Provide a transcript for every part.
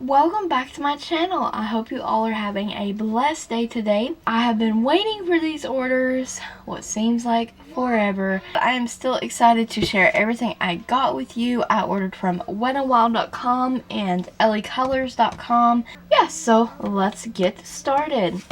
Welcome back to my channel. I hope you all are having a blessed day today. I have been waiting for these orders what seems like forever. I am still excited to share everything I got with you. I ordered from WetnWild.com and LaColors.com. Yeah, so let's get started.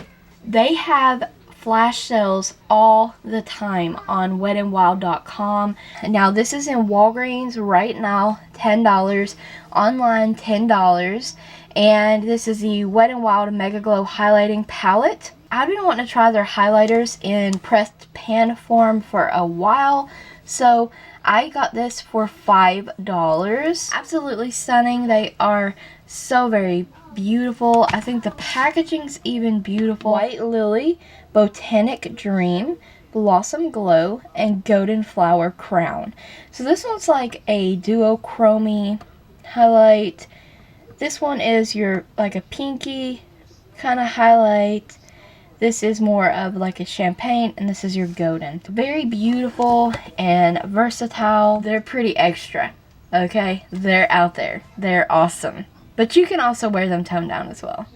They have flash sales all the time on WetnWild.com. Now this is in Walgreens right now, $10, online $10, and this is the Wet n Wild Mega Glow Highlighting Palette. I've been wanting to try their highlighters in pressed pan form for a while, so I got this for $5. Absolutely stunning. They are so very beautiful. I think the packaging's even beautiful. White Lily, Botanic Dream, Blossom Glow, and Golden Flower Crown. So this one's like a duochrome highlight. This one is your like a pinky kind of highlight. This is more of like a champagne, and this is your golden. Very beautiful and versatile. They're pretty extra, okay? They're out there. They're awesome. But you can also wear them toned down as well.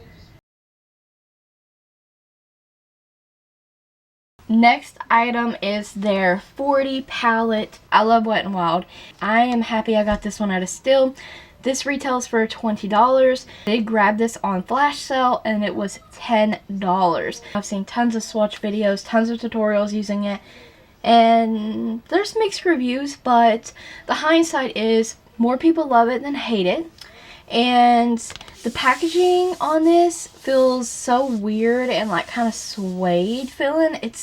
Next item is their 40 palette. I love Wet n Wild. I am happy I got this one at a steal. This retails for $20. They grabbed this on flash sale and it was $10. I've seen tons of swatch videos, tons of tutorials using it, and there's mixed reviews, but the hindsight is more people love it than hate it. And the packaging on this feels so weird and like kind of suede feeling. It's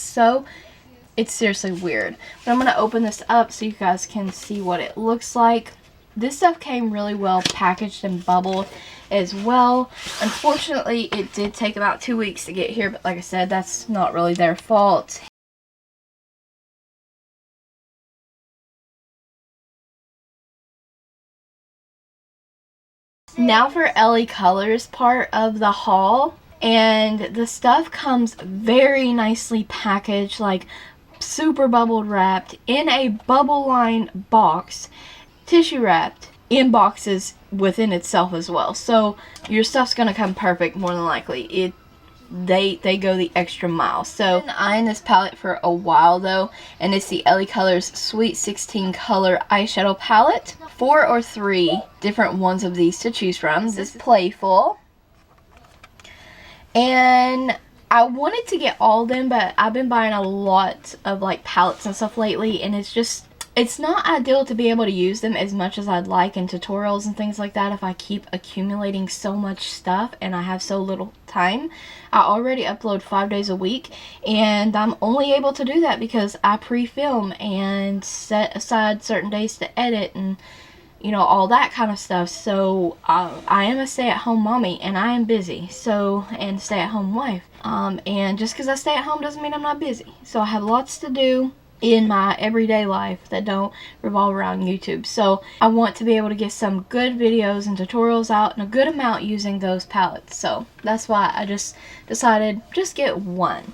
seriously weird. But I'm going to open this up so you guys can see what it looks like. This stuff came really well packaged and bubbled as well. Unfortunately, it did take about 2 weeks to get here, but like I said, that's not really their fault. Now for LaColors part of the haul, and the stuff comes very nicely packaged, like super bubbled wrapped in a bubble line box, tissue wrapped in boxes within itself as well. So your stuff's gonna come perfect more than likely. They go the extra mile. So I've been eyeing this palette for a while though, and it's the LaColors Sweet 16 color eyeshadow palette. 4 or 3 different ones of these to choose from. This is playful, and I wanted to get all of them, but I've been buying a lot of like palettes and stuff lately, and it's not ideal to be able to use them as much as I'd like in tutorials and things like that if I keep accumulating so much stuff and I have so little time. I already upload 5 days a week, and I'm only able to do that because I pre-film and set aside certain days to edit and, you know, all that kind of stuff. So I am a stay-at-home mommy, and I am busy, so, and stay-at-home wife. And just because I stay at home doesn't mean I'm not busy. So I have lots to do in my everyday life that don't revolve around YouTube. So I want to be able to get some good videos and tutorials out in a good amount using those palettes. So that's why I just decided just get one.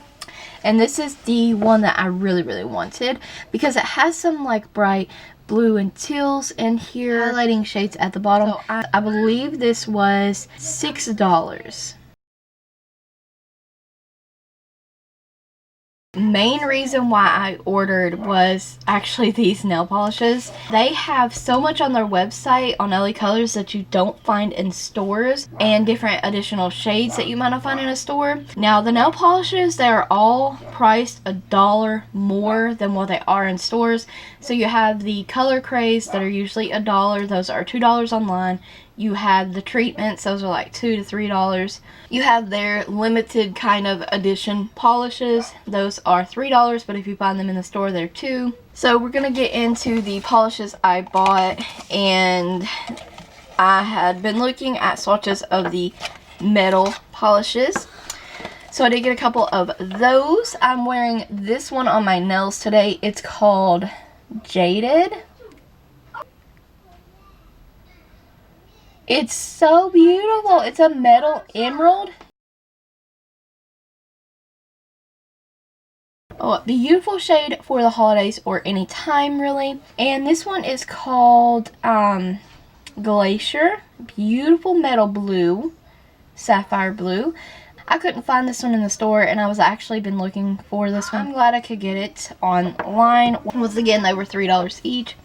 And this is the one that I really wanted because it has some like bright blue and teals in here, highlighting shades at the bottom. So I believe this was $6. Main reason why I ordered was actually these nail polishes. They have so much on their website on LaColors that you don't find in stores, and different additional shades that you might not find in a store. Now the nail polishes, they are all priced $1 more than what they are in stores. So you have the Color Craze that are usually $1. Those are $2 online. You have the treatments, those are like $2 to $3. You have their limited kind of edition polishes, those are $3, but if you find them in the store, they're $2. So we're gonna get into the polishes I bought, and I had been looking at swatches of the metal polishes. So I did get a couple of those. I'm wearing this one on my nails today. It's called Jaded. It's so beautiful. It's a metal emerald. Oh, a beautiful shade for the holidays or any time really. And this one is called Glacier, beautiful metal blue, sapphire blue. I couldn't find this one in the store, and I was actually been looking for this one. I'm glad I could get it online. Once again, they were $3 each.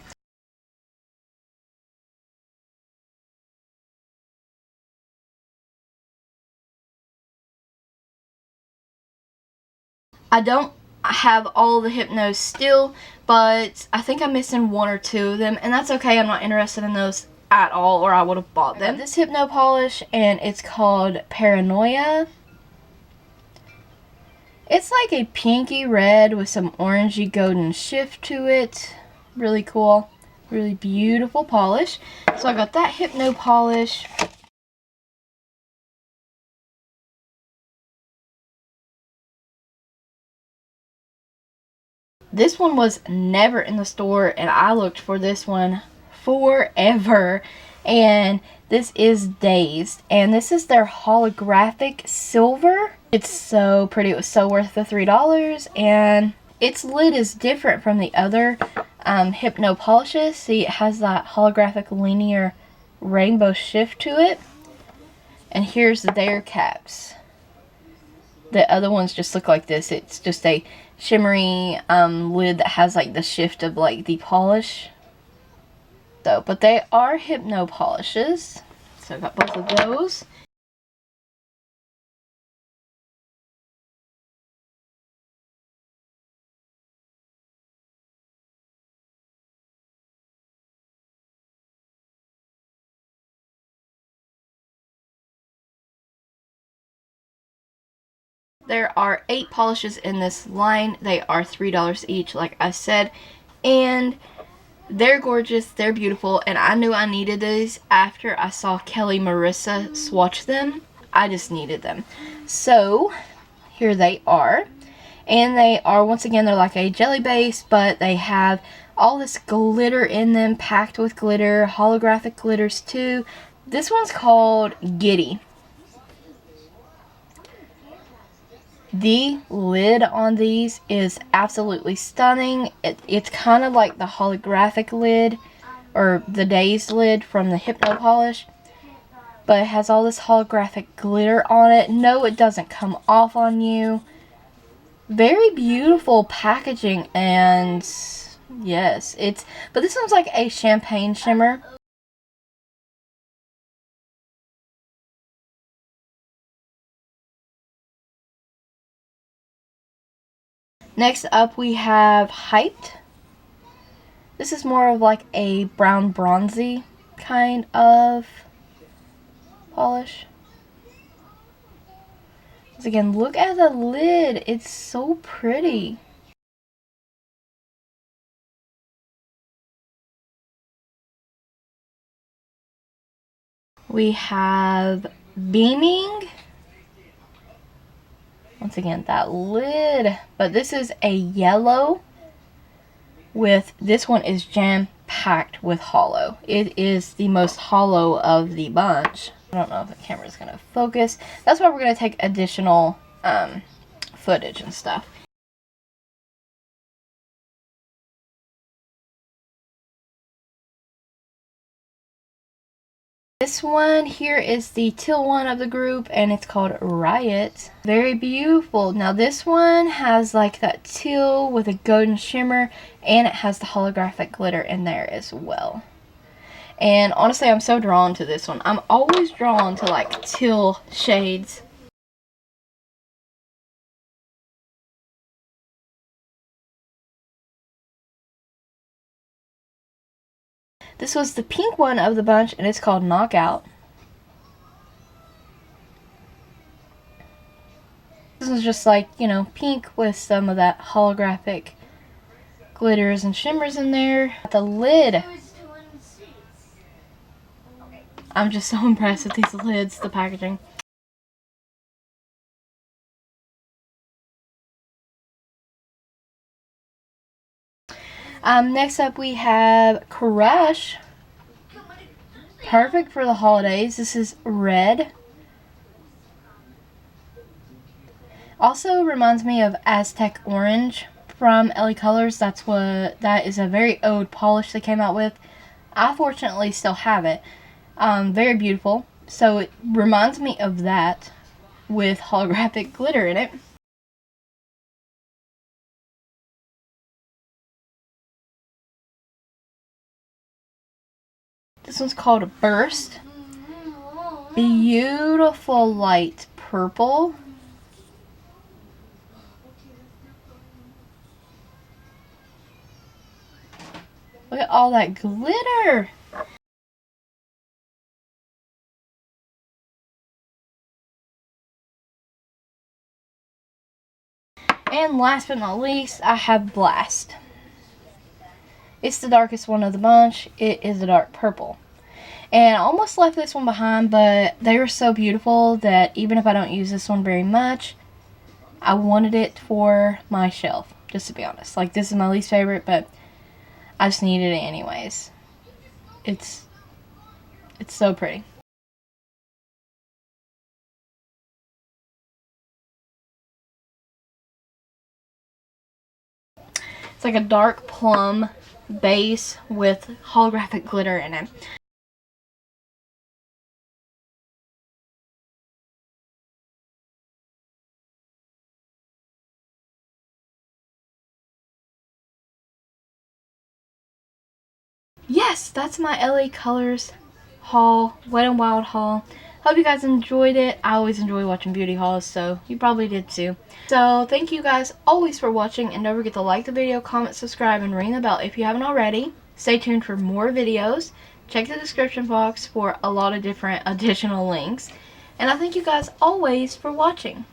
I don't have all the Hypnos still, but I think I'm missing one or two of them, and that's okay. I'm not interested in those at all, or I would have bought them. This Hypno polish, and it's called Paranoia. It's like a pinky red with some orangey golden shift to it. Really cool. Really beautiful polish. So I got that Hypno polish. This one was never in the store, and I looked for this one forever. And this is Dazed, and this is their holographic silver. It's so pretty. It was so worth the $3, and its lid is different from the other Hypno polishes. See, it has that holographic linear rainbow shift to it. And here's their caps. The other ones just look like this. It's just a shimmery lid that has like the shift of like the polish. So, but they are Hypno polishes. So I got both of those. There are 8 polishes in this line. They are $3 each, like I said. And they're gorgeous. They're beautiful. And I knew I needed these after I saw Kelly Marissa swatch them. I just needed them. So, here they are. And they are, once again, they're like a jelly base, but they have all this glitter in them, packed with glitter, holographic glitters too. This one's called Giddy. The lid on these is absolutely stunning. It's kind of like the holographic lid, or the dazed lid from the Hypno polish, but it has all this holographic glitter on it. No, it doesn't come off on you. Very beautiful packaging, and yes, but this one's like a champagne shimmer. Next up we have Hyped. This is more of like a brown bronzy kind of polish. Once again, look at the lid. It's so pretty. We have Beaming. Once again, that lid. But this is a yellow with, this one is jam-packed with hollow. It is the most hollow of the bunch. I don't know if the camera's going to focus. That's why we're going to take additional footage and stuff. This one here is the teal one of the group, and it's called Riot. Very beautiful. Now this one has like that teal with a golden shimmer, and it has the holographic glitter in there as well. And honestly, I'm so drawn to this one. I'm always drawn to like teal shades. This was the pink one of the bunch, and it's called Knockout. This is just like, you know, pink with some of that holographic glitters and shimmers in there. The lid. I'm just so impressed with these lids, the packaging. Next up we have Crush. Perfect for the holidays. This is red. Also reminds me of Aztec Orange from LaColors. That is a very old polish they came out with. I fortunately still have it. Very beautiful. So it reminds me of that with holographic glitter in it. This one's called a Burst. Beautiful light purple. Look at all that glitter. And last but not least, I have Blast. It's the darkest one of the bunch. It is a dark purple. And I almost left this one behind, but they were so beautiful that even if I don't use this one very much, I wanted it for my shelf, just to be honest. Like, this is my least favorite, but I just needed it anyways. It's so pretty. It's like a dark plum base with holographic glitter in it. Yes, that's my LaColors haul, Wet n Wild haul. Hope you guys enjoyed it. I always enjoy watching beauty hauls, so you probably did too. So thank you guys always for watching, and don't forget to like the video, comment, subscribe, and ring the bell if you haven't already. Stay tuned for more videos. Check the description box for a lot of different additional links. And I thank you guys always for watching.